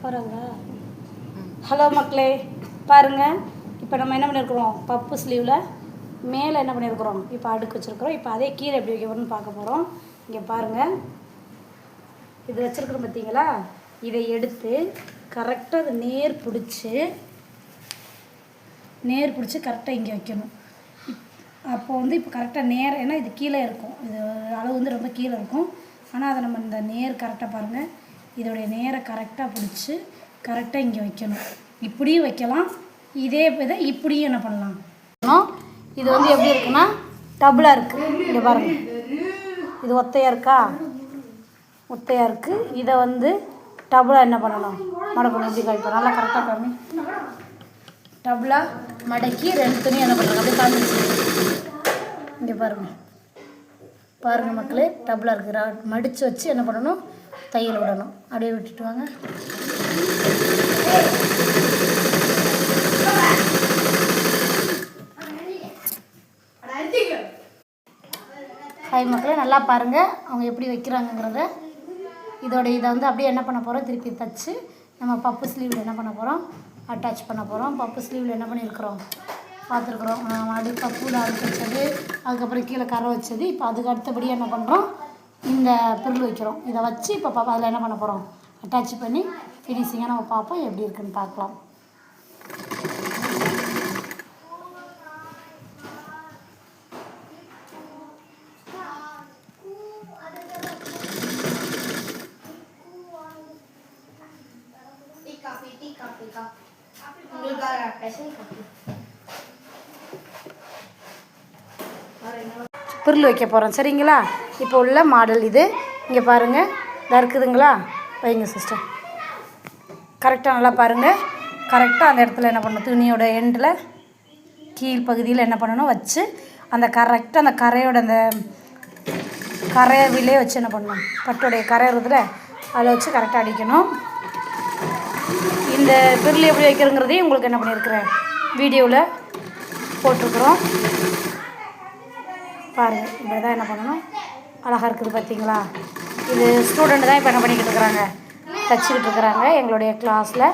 வராங்களா? ஹலோ மக்களே, பாருங்கள். இப்போ நம்ம என்ன பண்ணியிருக்கிறோம், பப்பு ஸ்லீவில் மேலே என்ன பண்ணியிருக்கிறோம், இப்போ அடுக்கு வச்சுருக்குறோம். இப்போ அதே கீழே எப்படி வைக்க போகிறோம்னு பார்க்க போகிறோம். இங்கே பாருங்கள், இது வச்சுருக்குறோம் பார்த்தீங்களா? இதை எடுத்து கரெக்டாக அதை நேர் பிடிச்சி கரெக்டாக இங்கே வைக்கணும். அப்போது வந்து இப்போ கரெக்டாக நேர், ஏன்னா இது கீழே இருக்கும், இது அளவு வந்து ரொம்ப கீழே இருக்கும். ஆனால் அதை நம்ம இந்த நேர் கரெக்டாக பாருங்கள், இதோடைய நேரை கரெக்டாக பிடிச்சி கரெக்டாக இங்கே வைக்கணும். இப்படியும் வைக்கலாம், இதே இதை இப்படியும் என்ன பண்ணலாம். இது வந்து எப்படி இருக்குன்னா டபுளாக இருக்குது. இங்கே பாருங்கள், இது ஒத்தையாக இருக்கா, ஒத்தையாக இருக்குது. இதை வந்து டபுளாக என்ன பண்ணணும், மடக்கணும். எப்படி கழிப்போம், நல்லா கரெக்டாக காமி. டபுளாக மடக்கி ரெண்டு துணி என்ன பண்ணுறாங்க, அப்படியே காமிச்சு. இங்கே பாருங்கள் மக்களே, டபுளாக இருக்குது. மடித்து வச்சு என்ன பண்ணணும், தையல் விடணும். அப்படியே விட்டுட்டு வாங்க. ஹாய் மக்களே, நல்லா பாருங்கள் அவங்க எப்படி வைக்கிறாங்கங்கிறத. இதை வந்து அப்படியே என்ன பண்ண போகிறோம், திருப்பி தைச்சு நம்ம பப்பு ஸ்லீவில் என்ன பண்ண போகிறோம், அட்டாச் பண்ண போகிறோம். பப்பு ஸ்லீவில் என்ன பண்ணியிருக்கிறோம் பார்த்துருக்குறோம். பப்புவில் அடுத்து வச்சது, அதுக்கப்புறம் கீழே கரை வச்சது. இப்போ அதுக்கு அடுத்தபடியாக என்ன பண்ணுறோம், இந்த பிரில் வைக்கிறோம். இதை வச்சு இப்போ பாப்பா அதில் என்ன பண்ண போகிறோம், அட்டாச் பண்ணி ஃபினிஷிங்காக நம்ம பார்ப்போம். எப்படி இருக்குன்னு பார்க்கலாம். பிரில் வைக்க போகிறோம், சரிங்களா? இப்போ உள்ள மாடல் இது. இங்கே பாருங்கள், இதாக இருக்குதுங்களா, வைங்க சிஸ்டர். கரெக்டாக நல்லா பாருங்கள், கரெக்டாக அந்த இடத்துல என்ன பண்ணணும், துணியோட எண்டில் கீழ்ப்பகுதியில் என்ன பண்ணணும் வச்சு, அந்த கரெக்டாக அந்த கரையோட அந்த கரையவிலே வச்சு என்ன பண்ணணும், பட்டோடைய கரையிறதுல அதில் வச்சு கரெக்டாக அடிக்கணும். இந்த பிரில் எப்படி வைக்கிறங்கிறதையும் உங்களுக்கு என்ன பண்ணியிருக்கிறேன், வீடியோவில் போட்டிருக்குறோம். பாருங்கள், இப்படி தான் என்ன பண்ணணும். அழகாக இருக்குது பார்த்தீங்களா? இது ஸ்டூடெண்ட் தான் இப்போ என்ன பண்ணிக்கிட்டு இருக்கிறாங்க, தச்சுக்கிட்டு இருக்கிறாங்க எங்களுடைய கிளாஸில்.